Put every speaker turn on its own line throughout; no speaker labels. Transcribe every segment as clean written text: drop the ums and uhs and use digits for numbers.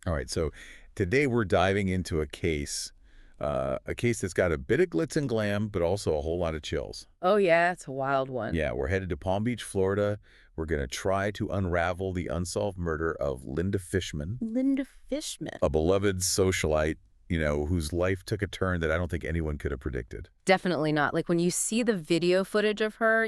All right, so today we're diving into a case that's got a bit of glitz and glam, but also a whole lot of chills.
Oh, yeah, it's a wild one.
Yeah, we're headed to Palm Beach, Florida. We're going to try to unravel the unsolved murder of Linda Fishman,
Linda Fishman.
a beloved socialite, whose life took a turn that I don't think anyone could have predicted.
Definitely not. Like when you see the video footage of her,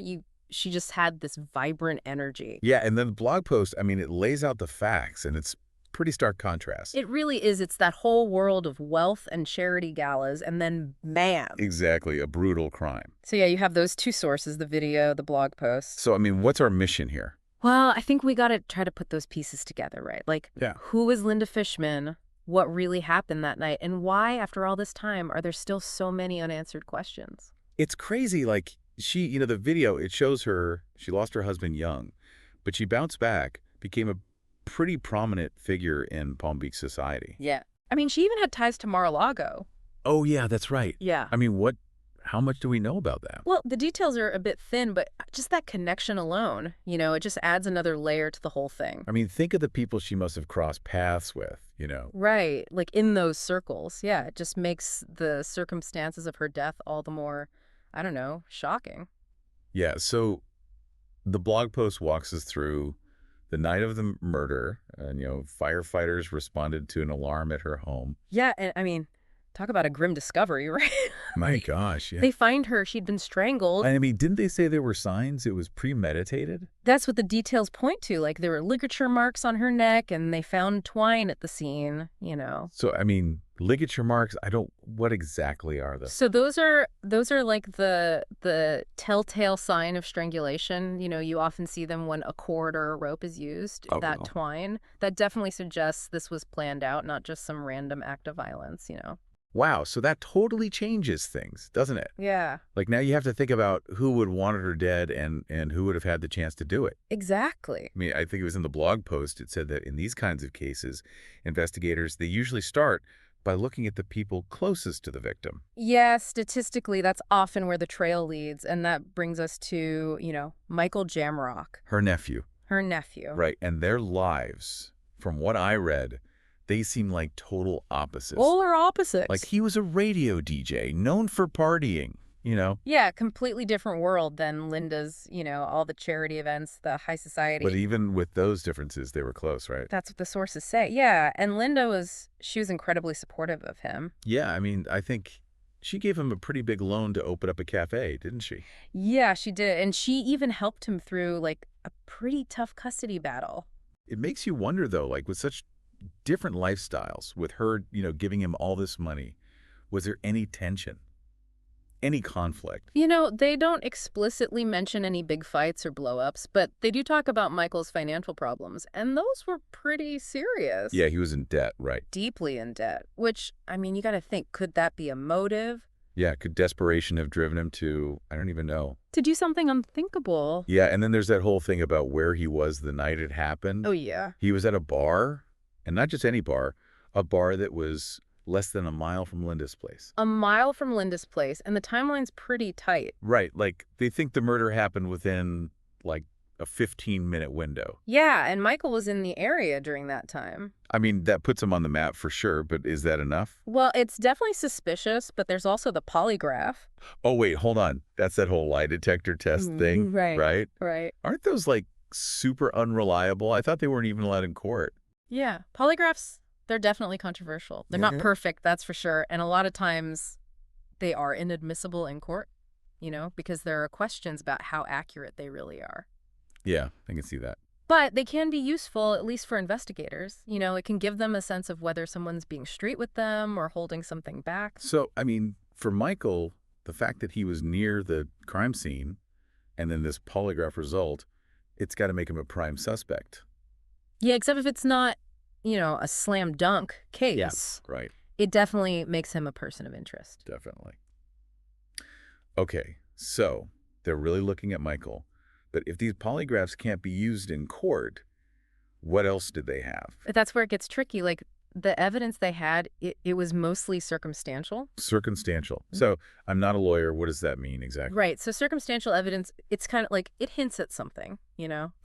she just had this vibrant energy.
Yeah, and then the blog post, I mean, it lays out the facts, and it's pretty stark contrast.
It really is. It's that whole world of wealth and charity galas, and then bam.
Exactly, a brutal crime.
So yeah, you have those two sources, the video, the blog post.
So, I mean, what's our mission here?
Well, I think we got to try to put those pieces together, right? Like,
Yeah.
who is Linda Fishman? What really happened that night? And why, after all this time, are there still so many unanswered questions?
It's crazy, like, the video, it shows her, she lost her husband young, but she bounced back, became a pretty prominent figure in Palm Beach society.
Yeah. I mean, she even had ties to Mar-a-Lago.
Oh, yeah, that's right.
Yeah.
I mean, how much do we know about that?
Well, the details are a bit thin, but just that connection alone, it just adds another layer to the whole thing.
I mean, think of the people she must have crossed paths with.
Right. Like in those circles. Yeah. It just makes the circumstances of her death all the more, I don't know, shocking.
Yeah, so the blog post walks us through the night of the murder, and, firefighters responded to an alarm at her home.
Yeah. And I mean, talk about a grim discovery, right?
My gosh, yeah.
They find her. She'd been strangled.
I mean, didn't they say there were signs it was premeditated?
That's what the details point to. Like there were ligature marks on her neck and they found twine at the scene.
So, I mean, ligature marks, what exactly are those?
So those are like the telltale sign of strangulation. You often see them when a cord or a rope is used,
Oh,
that
no.
twine. That definitely suggests this was planned out, not just some random act of violence.
Wow, so that totally changes things, doesn't it?
Yeah,
Like now you have to think about who would want her dead and who would have had the chance to do it.
exactly.
I mean, I think it was in the blog post, it said that in these kinds of cases, investigators, they usually start by looking at the people closest to the victim.
Yeah, statistically, that's often where the trail leads. And that brings us to, Michael Jamrock,
Her nephew.
her nephew.
Right. And their lives, from what I read, they seem like total opposites.
Polar opposites.
Like he was a radio DJ known for partying.
Yeah, completely different world than Linda's, all the charity events, the high society.
But even with those differences, they were close, right?
That's what the sources say. Yeah, and she was incredibly supportive of him.
Yeah, I mean, I think she gave him a pretty big loan to open up a cafe, didn't she?
Yeah, she did. And she even helped him through like a pretty tough custody battle.
It makes you wonder, though, like with such different lifestyles, with her, giving him all this money, was there any tension, any conflict?
They don't explicitly mention any big fights or blow-ups, but they do talk about Michael's financial problems, and those were pretty serious.
Yeah, he was in debt, right?
Deeply in debt, which, I mean, you got to think, could that be a motive?
Yeah, could desperation have driven him to, I don't even know.
To do something unthinkable.
Yeah, and then there's that whole thing about where he was the night it happened.
Oh, yeah.
He was at a bar, and not just any bar, a bar that was less than a mile from Linda's place.
A mile from Linda's place, and the timeline's pretty tight.
Right, like they think the murder happened within like a 15-minute window.
Yeah, and Michael was in the area during that time.
I mean, that puts him on the map for sure, but is that enough?
Well, it's definitely suspicious, but there's also the polygraph.
Oh, wait, hold on. That's that whole lie detector test thing,
Right.
right?
Right.
Aren't those like super unreliable? I thought they weren't even allowed in court.
Yeah, polygraphs, they're definitely controversial. They're not perfect, that's for sure. And a lot of times they are inadmissible in court, because there are questions about how accurate they really are.
Yeah, I can see that.
But they can be useful, at least for investigators. It can give them a sense of whether someone's being straight with them or holding something back.
So, I mean, for Michael, the fact that he was near the crime scene and then this polygraph result, it's got to make him a prime suspect.
Yeah, except if it's not, a slam dunk case.
Yeah, right.
It definitely makes him a person of interest.
Definitely. Okay, so they're really looking at Michael. But if these polygraphs can't be used in court, what else did they have?
That's where it gets tricky. Like the evidence they had, it was mostly circumstantial.
Circumstantial. So I'm not a lawyer. What does that mean exactly?
Right. So circumstantial evidence, it's kind of like it hints at something.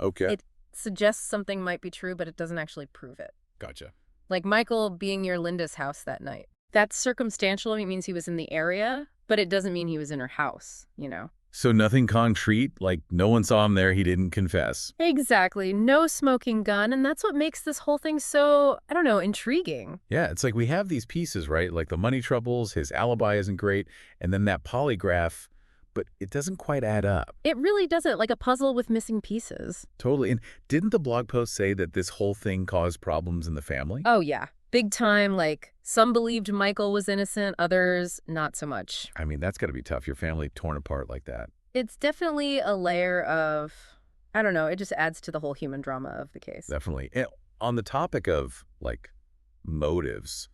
Okay.
It suggests something might be true, but it doesn't actually prove it.
Gotcha.
Like Michael being near Linda's house that night. That's circumstantial. It means he was in the area, but it doesn't mean he was in her house, you know?
So nothing concrete, like no one saw him there, he didn't confess.
Exactly. No smoking gun. And that's what makes this whole thing so, I don't know, intriguing.
Yeah, it's like we have these pieces, right? Like the money troubles, his alibi isn't great, and then that polygraph, but it doesn't quite add up.
It really doesn't, like a puzzle with missing pieces.
Totally. And didn't the blog post say that this whole thing caused problems in the family?
Oh, yeah. Big time. Like, some believed Michael was innocent, others not so much.
I mean, that's got to be tough. Your family torn apart like that.
It's definitely a layer of, I don't know, it just adds to the whole human drama of the case.
Definitely. And on the topic of, like, motives,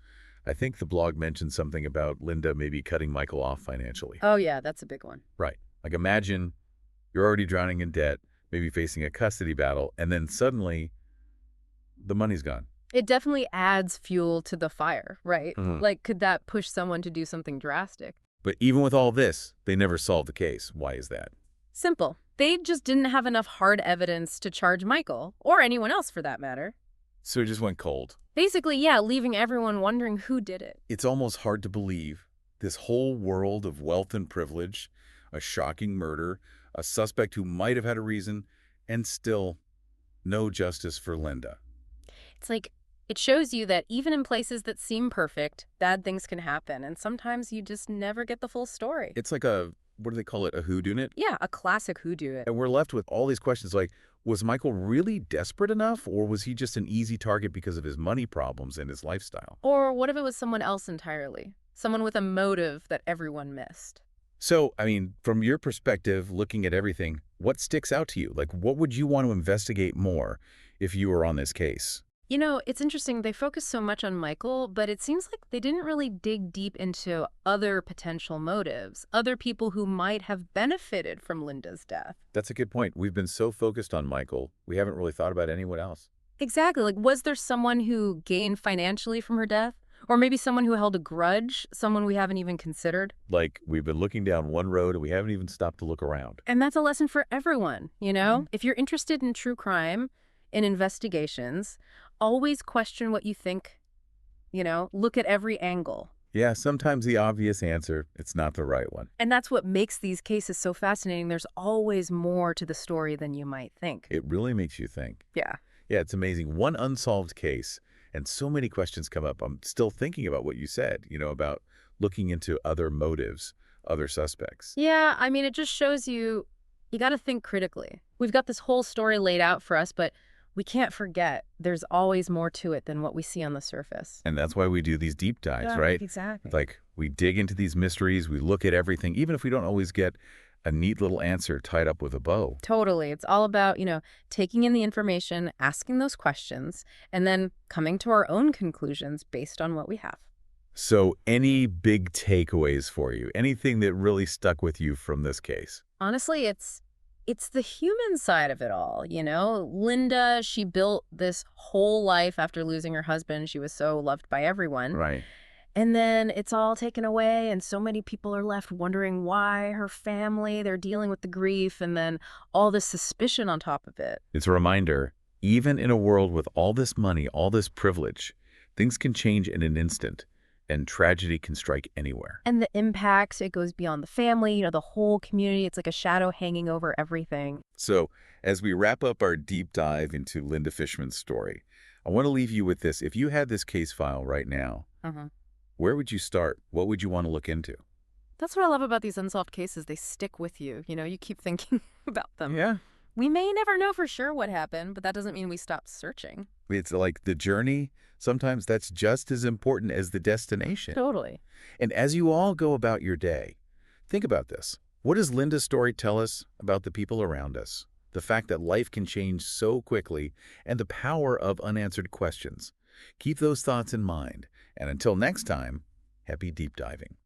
I think the blog mentioned something about Linda maybe cutting Michael off financially.
Oh, yeah, that's a big one.
Right. Like, imagine you're already drowning in debt, maybe facing a custody battle, and then suddenly the money's gone.
It definitely adds fuel to the fire, right?
Mhm.
Like, could that push someone to do something drastic?
But even with all this, they never solved the case. Why is that?
Simple. They just didn't have enough hard evidence to charge Michael, or anyone else for that matter.
So it just went cold.
Basically, yeah, leaving everyone wondering who did it.
It's almost hard to believe this whole world of wealth and privilege, a shocking murder, a suspect who might have had a reason, and still no justice for Linda.
It's like, it shows you that even in places that seem perfect, bad things can happen, and sometimes you just never get the full story.
It's like a, what do they call it, a whodunit?
Yeah, a classic whodunit.
And we're left with all these questions like, was Michael really desperate enough, or was he just an easy target because of his money problems and his lifestyle?
Or what if it was someone else entirely? Someone with a motive that everyone missed.
So, I mean, from your perspective, looking at everything, what sticks out to you? Like, what would you want to investigate more if you were on this case?
You know, it's interesting. They focus so much on Michael, but it seems like they didn't really dig deep into other potential motives, other people who might have benefited from Linda's death.
That's a good point. We've been so focused on Michael, we haven't really thought about anyone else.
Exactly. Like, was there someone who gained financially from her death? Or maybe someone who held a grudge, someone we haven't even considered?
Like, we've been looking down one road and we haven't even stopped to look around.
And that's a lesson for everyone, you know? If you're interested in true crime, in investigations, always question what you think, you know? Look at every angle.
Yeah, sometimes the obvious answer, it's not the right one.
And that's what makes these cases so fascinating. There's always more to the story than you might think.
It really makes you think.
Yeah.
Yeah, it's amazing. One unsolved case, and so many questions come up. I'm still thinking about what you said, about looking into other motives, other suspects.
Yeah, I mean, it just shows you got to think critically. We've got this whole story laid out for us, but we can't forget there's always more to it than what we see on the surface.
And that's why we do these deep dives,
Yeah,
right?
exactly.
Like, we dig into these mysteries, we look at everything, even if we don't always get a neat little answer tied up with a bow.
Totally. It's all about, taking in the information, asking those questions, and then coming to our own conclusions based on what we have.
So any big takeaways for you? Anything that really stuck with you from this case?
Honestly, it's the human side of it all, Linda, she built this whole life after losing her husband. She was so loved by everyone.
Right.
And then it's all taken away, and so many people are left wondering why. Her family, they're dealing with the grief, and then all this suspicion on top of it.
It's a reminder, even in a world with all this money, all this privilege, things can change in an instant, and tragedy can strike anywhere.
And the impact, it goes beyond the family, the whole community. It's like a shadow hanging over everything.
So, as we wrap up our deep dive into Linda Fishman's story, I want to leave you with this. If you had this case file right now, where would you start? What would you want to look into?
That's what I love about these unsolved cases. They stick with you. You keep thinking about them.
Yeah.
We may never know for sure what happened, but that doesn't mean we stop searching.
It's like the journey, sometimes that's just as important as the destination.
Totally.
And as you all go about your day, think about this. What does Linda's story tell us about the people around us? The fact that life can change so quickly and the power of unanswered questions. Keep those thoughts in mind. And until next time, happy deep diving.